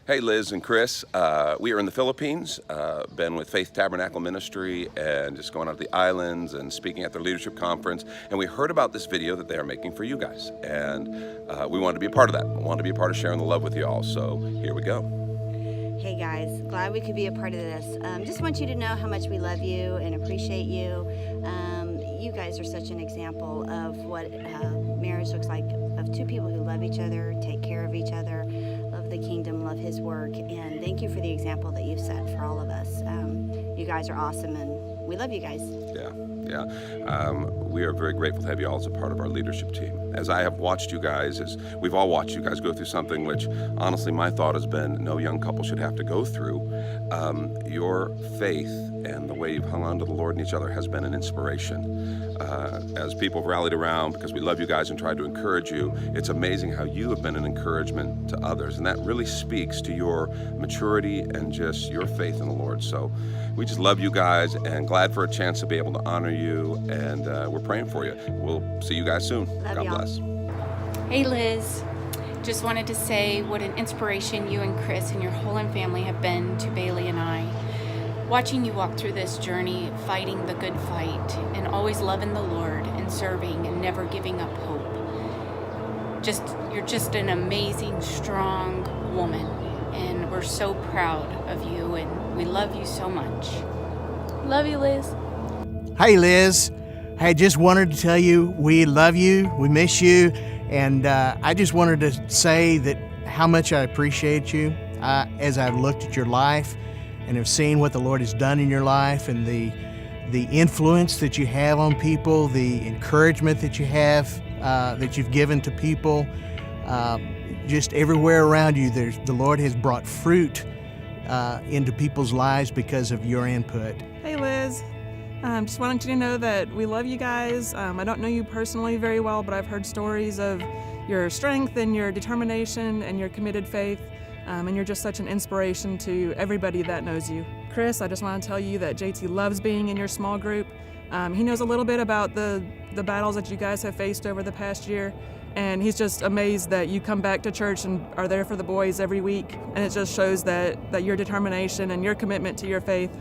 Hey, Liz and Chris. We are in the Philippines, been with Faith Tabernacle Ministry and just going out to the islands and speaking at their leadership conference. And we heard about this video that they are making for you guys. And we wanted to be a part of that. We wanted to be a part of sharing the love with you all. So here we go. Hey guys, glad we could be a part of this. Just want you to know how much we love you and appreciate you. You guys are such an example of what marriage looks like, of two people who love each other, take care of each other, love the kingdom, love his work, and thank you for the example that you've set for all of us. You guys are awesome, and we love you guys. Yeah. We are very grateful to have you all as a part of our leadership team. As I have watched you guys, as we've all watched you guys go through something which, honestly, my thought has been no young couple should have to go through. Your faith and the way you've hung on to the Lord and each other has been an inspiration. As people have rallied around, because we love you guys and tried to encourage you, it's amazing how you have been an encouragement to others. And that really speaks to your maturity and just your faith in the Lord. So we just love you guys and glad for a chance to be able to honor you. And we're praying for you. We'll see you guys soon. Love God y'all. bless. Hey Liz, just wanted to say what an inspiration you and Chris and your whole family have been to Bailey and I. Watching you walk through this journey, fighting the good fight, and always loving the Lord and serving and never giving up hope. You're just an amazing, strong woman, and we're so proud of you, and we love you so much. Love you, Liz. Hey, Liz. I just wanted to tell you we love you, we miss you, and I just wanted to say that how much I appreciate you as I've looked at your life and have seen what the Lord has done in your life and the influence that you have on people, the encouragement that you have, that you've given to people. Just everywhere around you, the Lord has brought fruit into people's lives because of your input. Hey Liz, just wanted you to know that we love you guys. I don't know you personally very well, but I've heard stories of your strength and your determination and your committed faith, and you're just such an inspiration to everybody that knows you. Chris, I just want to tell you that JT loves being in your small group. He knows a little bit about the battles that you guys have faced over the past year, and he's just amazed that you come back to church and are there for the boys every week, and it just shows that your determination and your commitment to your faith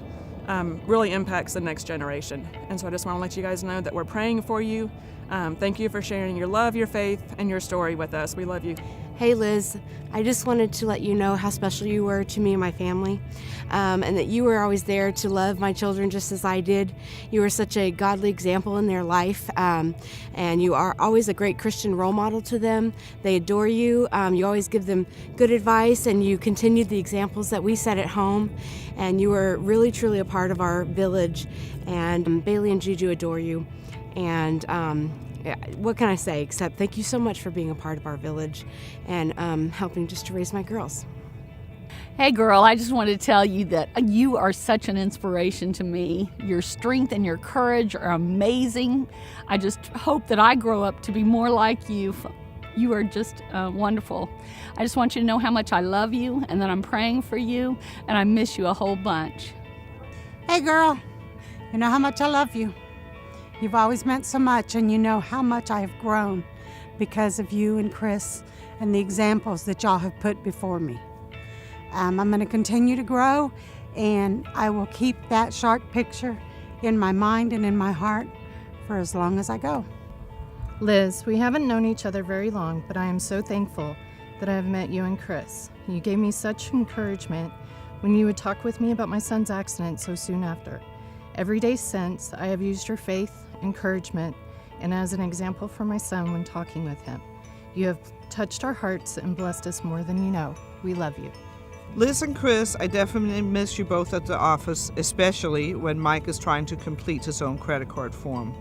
really impacts the next generation. And so I just want to let you guys know that we're praying for you. Thank you for sharing your love, your faith, and your story with us. We love you. Hey Liz, I just wanted to let you know how special you were to me and my family, and that you were always there to love my children just as I did. You were such a godly example in their life, and you are always a great Christian role model to them. They adore you. You always give them good advice, and you continued the examples that we set at home, and you were really truly a part of our village, and Bailey and Juju adore you. And what can I say except thank you so much for being a part of our village and helping just to raise my girls. Hey girl, I just wanted to tell you that you are such an inspiration to me. Your strength and your courage are amazing. I just hope that I grow up to be more like you. You are just wonderful. I just want you to know how much I love you and that I'm praying for you, and I miss you a whole bunch. Hey girl, you know how much I love you. You've always meant so much, and you know how much I have grown because of you and Chris and the examples that y'all have put before me. I'm going to continue to grow, and I will keep that shark picture in my mind and in my heart for as long as I go. Liz, we haven't known each other very long, but I am so thankful that I have met you and Chris. You gave me such encouragement when you would talk with me about my son's accident so soon after. Every day since, I have used your faith, encouragement, and as an example for my son when talking with him. You have touched our hearts and blessed us more than you know. We love you. Liz and Chris, I definitely miss you both at the office, especially when Mike is trying to complete his own credit card form.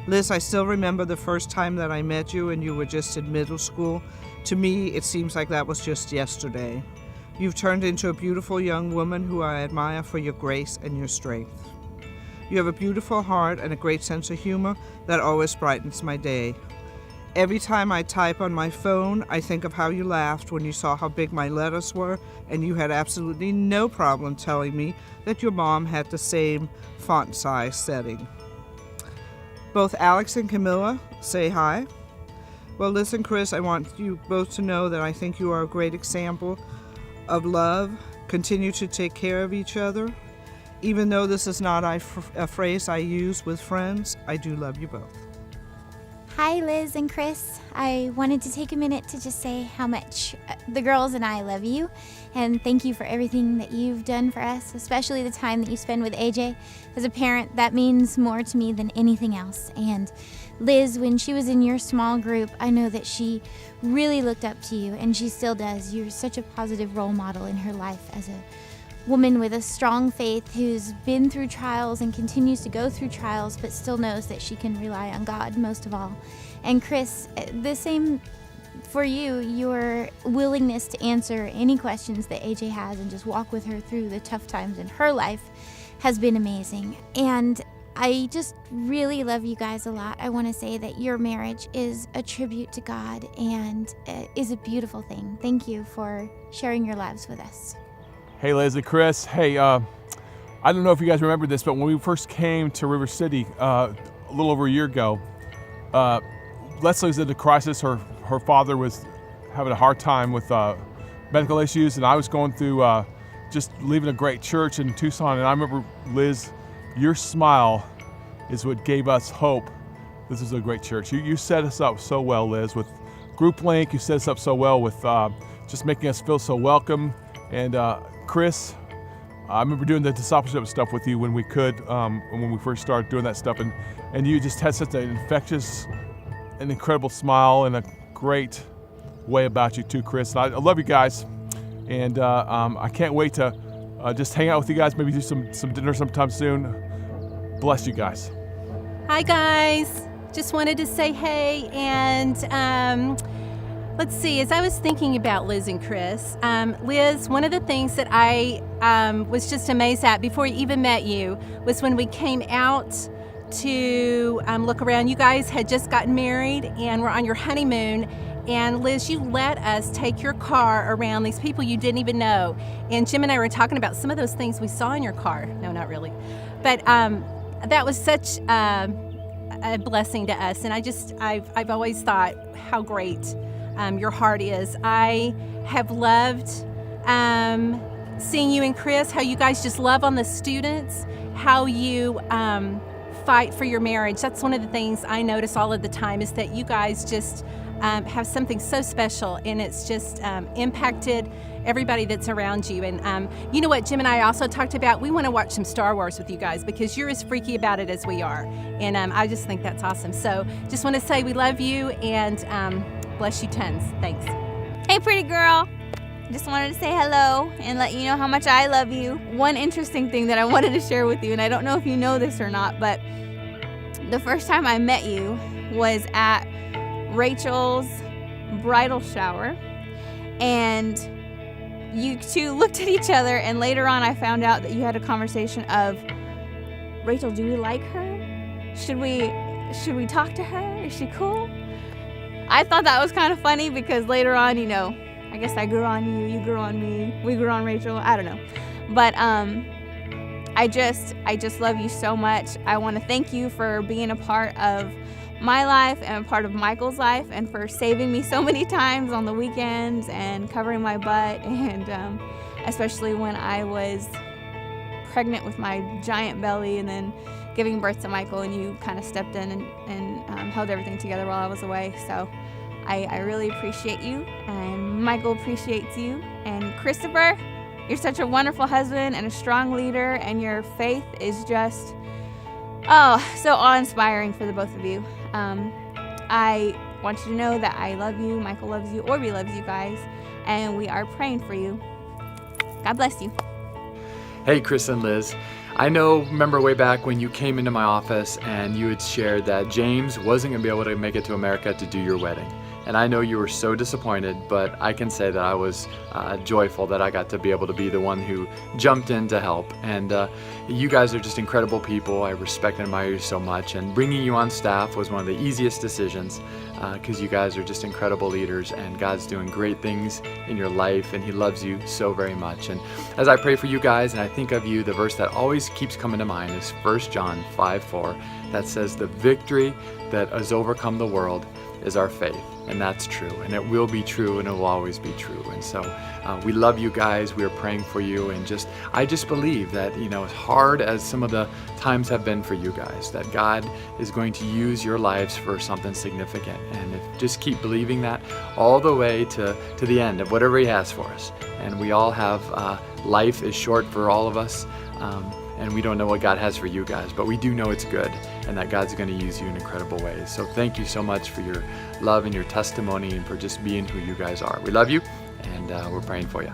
Liz, I still remember the first time that I met you and you were just in middle school. To me, it seems like that was just yesterday. You've turned into a beautiful young woman who I admire for your grace and your strength. You have a beautiful heart and a great sense of humor that always brightens my day. Every time I type on my phone, I think of how you laughed when you saw how big my letters were, and you had absolutely no problem telling me that your mom had the same font size setting. Both Alex and Camilla say hi. Well, listen, Chris, I want you both to know that I think you are a great example of love. Continue to take care of each other. Even though this is not a phrase I use with friends, I do love you both. Hi, Liz and Chris. I wanted to take a minute to just say how much the girls and I love you, and thank you for everything that you've done for us, especially the time that you spend with AJ. As a parent, that means more to me than anything else. And Liz, when she was in your small group, I know that she really looked up to you, and she still does. You're such a positive role model in her life as a woman with a strong faith who's been through trials and continues to go through trials, but still knows that she can rely on God most of all. And Chris, the same for you, your willingness to answer any questions that AJ has and just walk with her through the tough times in her life has been amazing. And I just really love you guys a lot. I want to say that your marriage is a tribute to God and is a beautiful thing. Thank you for sharing your lives with us. Hey, Liz and Chris. Hey, I don't know if you guys remember this, but when we first came to River City a little over a year ago, Leslie was in a crisis. Her father was having a hard time with medical issues, and I was going through just leaving a great church in Tucson. And I remember, Liz, your smile is what gave us hope. This is a great church. You set us up so well, Liz, with Group Link. You set us up so well with just making us feel so welcome. And Chris, I remember doing the discipleship stuff with you when we could, when we first started doing that stuff, and you just had such an infectious and incredible smile and a great way about you too, Chris. And I love you guys, and I can't wait to just hang out with you guys, maybe do some dinner sometime soon. Bless you guys. Hi guys, just wanted to say hey, and let's see, as I was thinking about Liz and Chris, Liz, one of the things that I was just amazed at before I even met you was when we came out to look around. You guys had just gotten married and were on your honeymoon, and Liz, you let us take your car around these people you didn't even know. And Jim and I were talking about some of those things we saw in your car. No, not really. But that was such a blessing to us, and I've always thought how great your heart is. I have loved seeing you and Chris, how you guys just love on the students, how you fight for your marriage. That's one of the things I notice all of the time, is that you guys just have something so special, and it's just impacted everybody that's around you. And you know what Jim and I also talked about? We want to watch some Star Wars with you guys, because you're as freaky about it as we are. And I just think that's awesome. So just want to say we love you, and bless you tons. Thanks. Hey, pretty girl. Just wanted to say hello and let you know how much I love you. One interesting thing that I wanted to share with you, and I don't know if you know this or not, but the first time I met you was at Rachel's bridal shower, and you two looked at each other, and later on I found out that you had a conversation of, Rachel, do we like her? Should we talk to her? Is she cool? I thought that was kind of funny, because later on, you know, I guess I grew on you, you grew on me, we grew on Rachel, I don't know. But I just love you so much. I want to thank you for being a part of my life and a part of Michael's life, and for saving me so many times on the weekends and covering my butt, and especially when I was pregnant with my giant belly and then giving birth to Michael, and you kind of stepped in and held everything together while I was away. So I really appreciate you, and Michael appreciates you, and Christopher, you're such a wonderful husband and a strong leader, and your faith is just, so awe-inspiring for the both of you. I want you to know that I love you, Michael loves you, Orby loves you guys, and we are praying for you. God bless you. Hey, Chris and Liz. Remember way back when you came into my office and you had shared that James wasn't going to be able to make it to America to do your wedding. And I know you were so disappointed, but I can say that I was joyful that I got to be able to be the one who jumped in to help. And you guys are just incredible people. I respect and admire you so much. And bringing you on staff was one of the easiest decisions, because you guys are just incredible leaders, and God's doing great things in your life, and He loves you so very much. And as I pray for you guys and I think of you, the verse that always keeps coming to mind is 1 John 5:4, that says, "The victory that has overcome the world is our faith, and that's true, and it will be true, and it will always be true. And so we love you guys. We are praying for you, and I just believe that, as hard as some of the times have been for you guys, that God is going to use your lives for something significant. And just keep believing that all the way to the end of whatever He has for us. And we all have, life is short for all of us, and we don't know what God has for you guys, but we do know it's good and that God's going to use you in incredible ways. So thank you so much for your love and your testimony and for just being who you guys are. We love you, and we're praying for you.